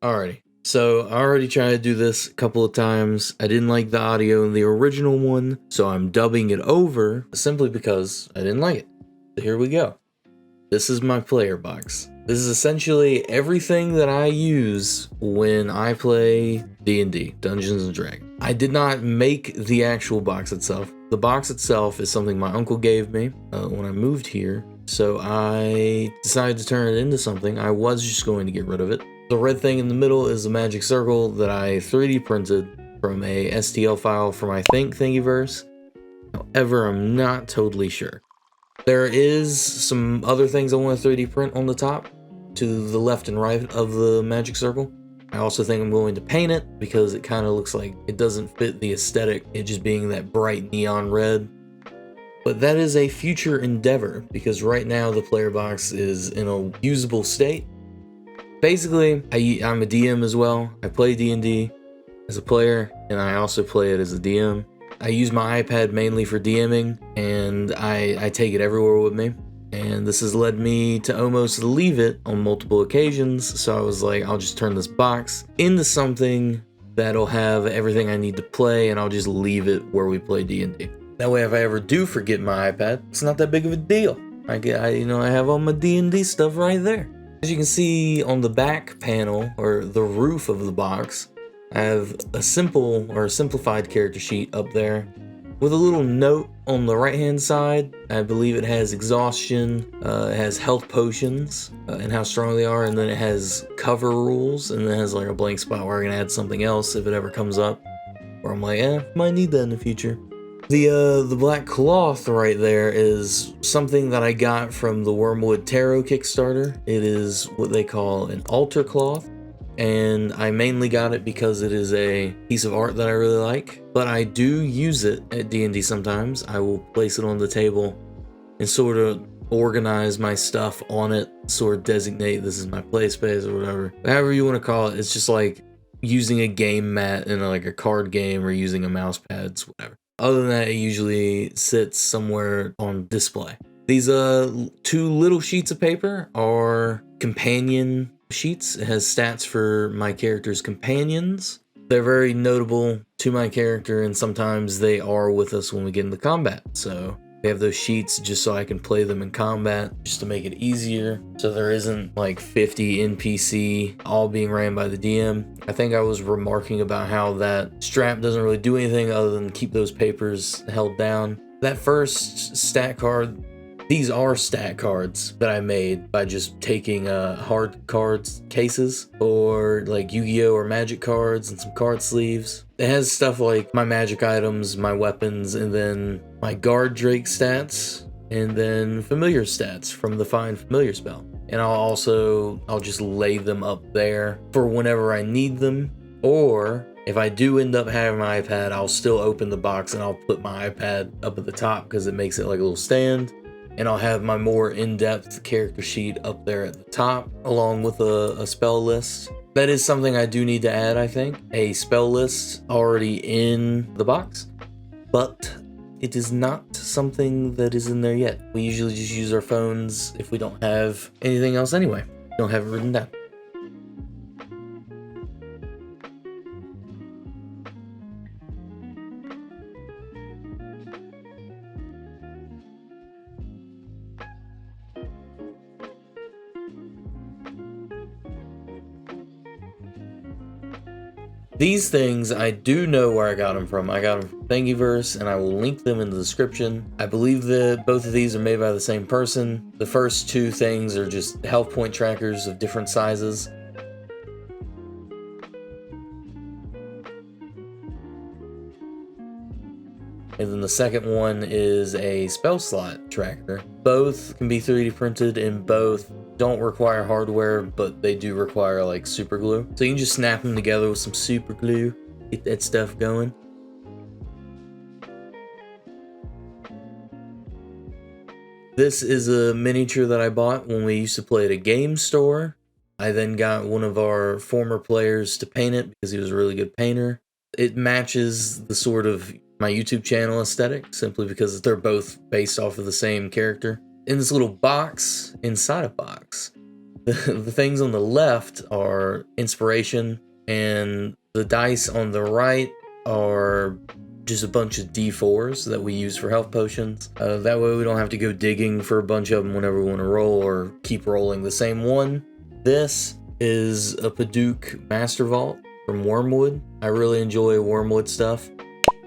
Alrighty. So I already tried to do this a couple of times. I didn't like the audio in the original one, so I'm dubbing it over simply because I didn't like it. So here we go. This is my player box. This is essentially everything that I use when I play D&D, Dungeons & Dragons. I did not make the actual box itself. The box itself is something my uncle gave me when I moved here, so I decided to turn it into something. I was just going to get rid of it. The red thing in the middle is a magic circle that I 3D printed from a STL file from, I think, Thingiverse. However, I'm not totally sure. There is some other things I want to 3D print on the top, to the left and right of the magic circle. I also think I'm going to paint it because it kind of looks like it doesn't fit the aesthetic, it just being that bright neon red. But that is a future endeavor because right now the player box is in a usable state. Basically, I'm a DM as well. I play D&D as a player, and I also play it as a DM. I use my iPad mainly for DMing, and I take it everywhere with me. And this has led me to almost leave it on multiple occasions, so I was like, I'll just turn this box into something that'll have everything I need to play, and I'll just leave it where we play D&D. That way, if I ever do forget my iPad, it's not that big of a deal. I have all my D&D stuff right there. As you can see on the back panel, or the roof of the box, I have a simple or simplified character sheet up there with a little note on the right hand side. I believe it has exhaustion, it has health potions and how strong they are, and then it has cover rules, and then it has like a blank spot where I can add something else if it ever comes up, where I'm like, might need that in the future. The black cloth right there is something that I got from the Wyrmwood Tarot Kickstarter. It is what they call an altar cloth, and I mainly got it because it is a piece of art that I really like, but I do use it at D&D sometimes. I will place it on the table and sort of organize my stuff on it, sort of designate this is my play space or whatever. However you want to call it, it's just like using a game mat in like a card game or using a mouse pads, whatever. Other than that, it usually sits somewhere on display. These two little sheets of paper are companion sheets. It has stats for my character's companions. They're very notable to my character, and sometimes they are with us when we get into combat. So I have those sheets just so I can play them in combat, just to make it easier, so there isn't like 50 NPC all being ran by the DM. I think I was remarking about how that strap doesn't really do anything other than keep those papers held down. That first stat card, these are stat cards that I made by just taking hard cards cases, or like Yu-Gi-Oh or Magic cards and some card sleeves. It has stuff like my magic items, my weapons, and then my guard Drake stats, and then familiar stats from the Find Familiar spell. And I'll just lay them up there for whenever I need them, or if I do end up having my iPad, I'll still open the box and I'll put my iPad up at the top because it makes it like a little stand. And I'll have my more in-depth character sheet up there at the top, along with a spell list. That is something I do need to add, I think. A spell list already in the box, but it is not something that is in there yet. We usually just use our phones if we don't have anything else anyway. We don't have it written down. These things, I do know where I got them from. I got them from Thingiverse, and I will link them in the description. I believe that both of these are made by the same person. The first two things are just health point trackers of different sizes. And then the second one is a spell slot tracker. Both can be 3D printed, and both don't require hardware, but they do require like super glue. So you can just snap them together with some super glue, get that stuff going. This is a miniature that I bought when we used to play at a game store. I then got one of our former players to paint it because he was a really good painter. It matches the sort of my YouTube channel aesthetic, simply because they're both based off of the same character. In this little box, inside a box, The things on the left are inspiration, and the dice on the right are just a bunch of D4s that we use for health potions. That way we don't have to go digging for a bunch of them whenever we want to roll, or keep rolling the same one. This is a Paduk Master Vault from Wyrmwood. I really enjoy Wyrmwood stuff.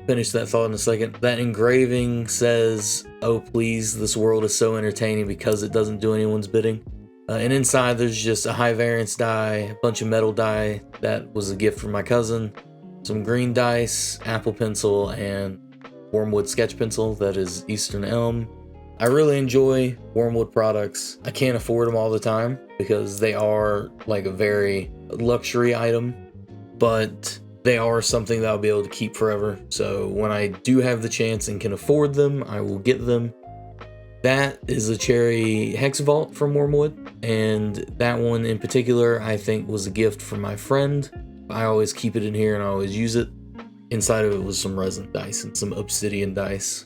Finish that thought in a second. That engraving says, "Oh please, this world is so entertaining because it doesn't do anyone's bidding." And inside there's just a high variance die, a bunch of metal die that was a gift from my cousin, some green dice, Apple pencil, and Wyrmwood sketch pencil that is Eastern Elm. I really enjoy Wyrmwood products. I can't afford them all the time because they are like a very luxury item, but they are something that I'll be able to keep forever. So when I do have the chance and can afford them, I will get them. That is a cherry hex vault from Wyrmwood, and that one in particular I think was a gift from my friend. I always keep it in here and I always use it. Inside of it was some resin dice and some obsidian dice.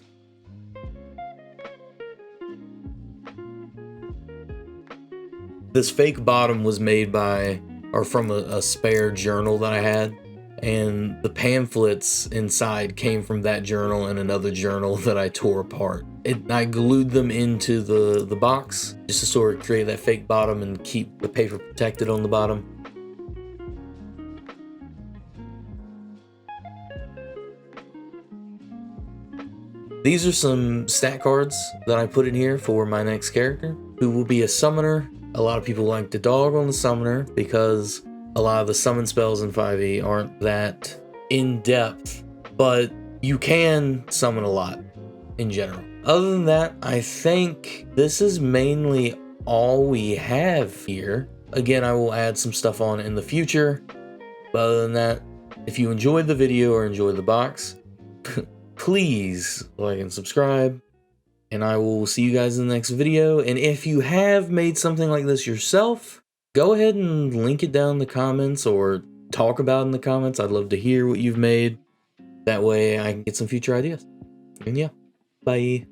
This fake bottom was made by, or from a spare journal that I had, and the pamphlets inside came from that journal and another journal that I tore apart. I glued them into the box just to sort of create that fake bottom and keep the paper protected on the bottom. These are some stat cards that I put in here for my next character, who will be a summoner. A lot of people like to dog on the summoner because a lot of the summon spells in 5e aren't that in-depth, but you can summon a lot in general. Other than that, I think this is mainly all we have here. Again, I will add some stuff on in the future, but other than that, if you enjoyed the video or enjoyed the box, please like and subscribe, and I will see you guys in the next video. And if you have made something like this yourself, go ahead and link it down in the comments or talk about it in the comments. I'd love to hear what you've made. That way I can get some future ideas. And yeah, bye.